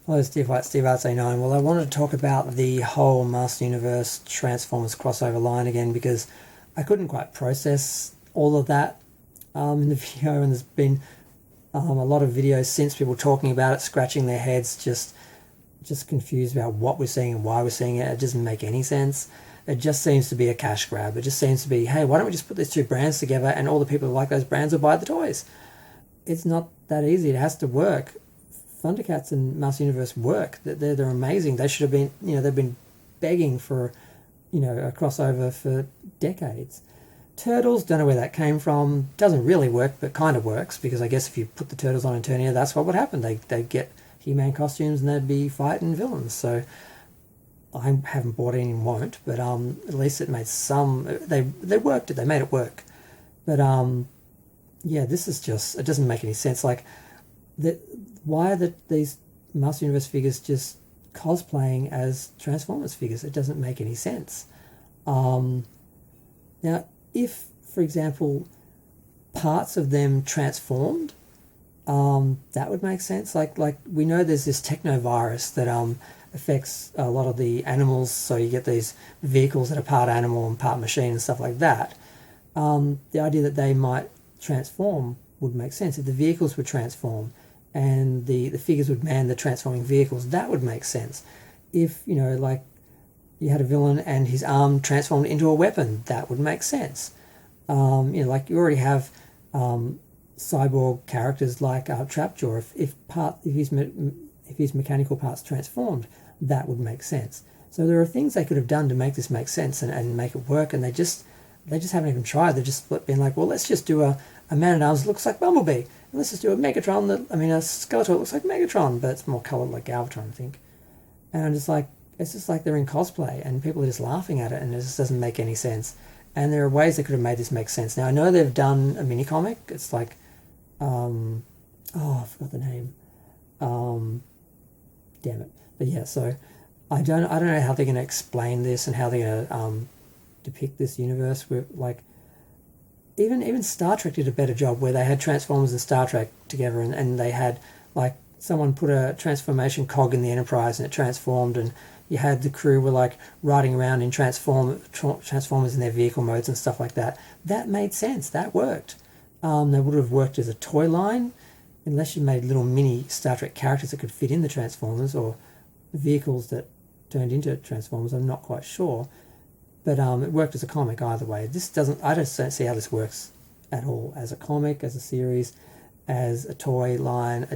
Hello, Steve White, Steve Arts A9. Well, I wanted to talk about the whole Master Universe Transformers crossover line again because I couldn't quite process all of that in the video, and there's been a lot of videos since people talking about it, scratching their heads, just confused about what we're seeing and why we're seeing it. It doesn't make any sense. It just seems to be a cash grab. It just seems to be, hey, why don't we just put these two brands together and all the people who like those brands will buy the toys? It's not that easy. It has to work. Thundercats and Master Universe work. They're amazing. They should have been, they've been begging for, a crossover for decades. Turtles, don't know where that came from. Doesn't really work, but kind of works because I guess if you put the Turtles on Eternia, that's what would happen. They'd get He-Man costumes and they'd be fighting villains. So I haven't bought any and won't, but at least it made some. They worked it. They made it work. But yeah, this is just, it doesn't make any sense. Like that, why are these Master Universe figures just cosplaying as Transformers figures? It doesn't make any sense. Now, if, for example, parts of them transformed, that would make sense. Like we know there's this technovirus that affects a lot of the animals, so you get these vehicles that are part animal and part machine and stuff like that. The idea that they might transform would make sense. If the vehicles would transform and the figures would man the transforming vehicles, that would make sense. If, like you had a villain and his arm transformed into a weapon, that would make sense. Like you already have cyborg characters like Trapjaw. If his mechanical parts transformed, that would make sense. So there are things they could have done to make this make sense and make it work, and they just haven't even tried. They're just been like, well, let's just do a Man-at-Arms that looks like Bumblebee. And let's just do a Megatron a Skeletor that looks like Megatron, but it's more coloured like Galvatron, I think. And I'm just like, it's just like they're in cosplay and people are just laughing at it and it just doesn't make any sense. And there are ways they could have made this make sense. Now, I know they've done a mini comic. It's like, I forgot the name. Damn it. But yeah, so I don't know how they're going to explain this and how they're going to depict this universe. With like, even Star Trek did a better job where they had Transformers and Star Trek together, and they had like someone put a transformation cog in the Enterprise and it transformed, and you had the crew were like riding around in Transformers in their vehicle modes and stuff like that. That made sense. That worked. They would have worked as a toy line, unless you made little mini Star Trek characters that could fit in the Transformers or vehicles that turned into Transformers. I'm not quite sure. But it worked as a comic either way. I just don't see how this works at all as a comic, as a series, as a toy line.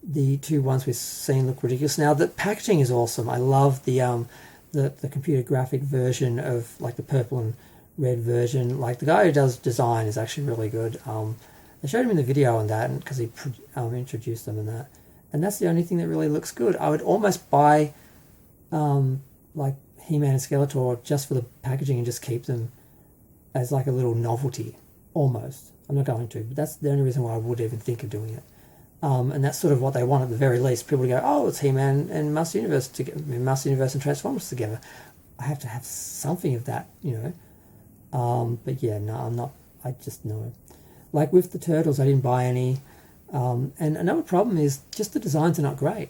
The two ones we've seen look ridiculous. Now the packaging is awesome. I love the computer graphic version of like the purple and red version. Like the guy who does design is actually really good. I showed him in the video on that because he introduced them in that, and that's the only thing that really looks good. I would almost buy like He-Man and Skeletor just for the packaging and just keep them as like a little novelty, almost. I'm not going to, but that's the only reason why I would even think of doing it. And that's sort of what they want at the very least. People to go, oh, it's He-Man and Master Universe Master Universe and Transformers together. I have to have something of that, But yeah, no, I'm not. I just know. Like with the Turtles, I didn't buy any. And another problem is just the designs are not great.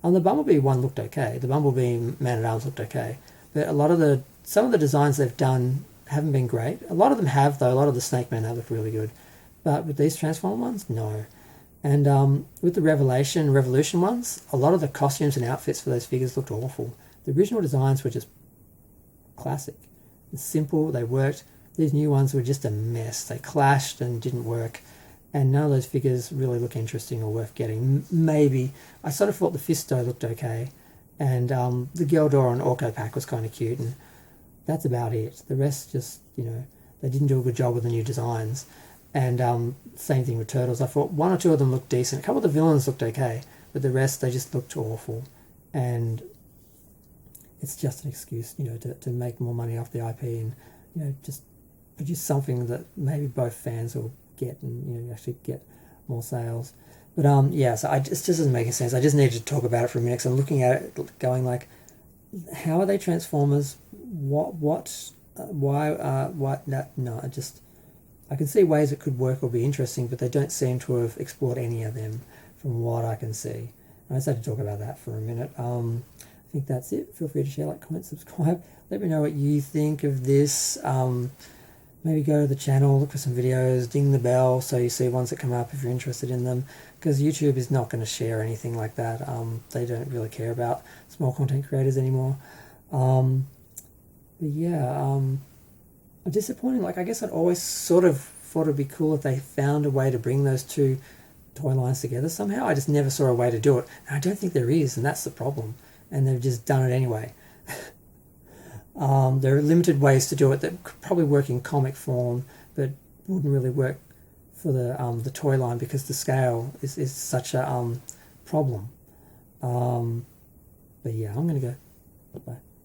The Bumblebee one looked okay. The Bumblebee Man-at-Arms looked okay. But some of the designs they've done haven't been great. A lot of them have, though. A lot of the Snake Man have looked really good. But with these Transform ones, no. And with the Revolution ones, a lot of the costumes and outfits for those figures looked awful. The original designs were just classic. Simple, they worked. These new ones were just a mess. They clashed and didn't work. And none of those figures really look interesting or worth getting. Maybe. I sort of thought the Fisto looked okay. And the Geldor and Orko pack was kind of cute. And that's about it. The rest just, they didn't do a good job with the new designs. And same thing with Turtles. I thought one or two of them looked decent. A couple of the villains looked okay. But the rest, they just looked awful. And it's just an excuse, to make more money off the IP and, just produce something that maybe both fans will get and actually get more sales. But yeah, so it just doesn't make any sense. I just needed to talk about it for a minute because I'm looking at it going like, how are they Transformers? I can see ways it could work or be interesting, but they don't seem to have explored any of them from what I can see. I just had to talk about that for a minute. I think that's it. Feel free to share, like, comment, subscribe. Let me know what you think of this. Maybe go to the channel, look for some videos, ding the bell so you see ones that come up if you're interested in them, because YouTube is not going to share anything like that. They don't really care about small content creators anymore. But yeah, disappointing. Like, I guess I'd always sort of thought it'd be cool if they found a way to bring those two toy lines together somehow. I just never saw a way to do it. And I don't think there is, and that's the problem. And they've just done it anyway. There are limited ways to do it that could probably work in comic form, but wouldn't really work for the toy line because the scale is such a problem. But yeah, I'm gonna go. Bye.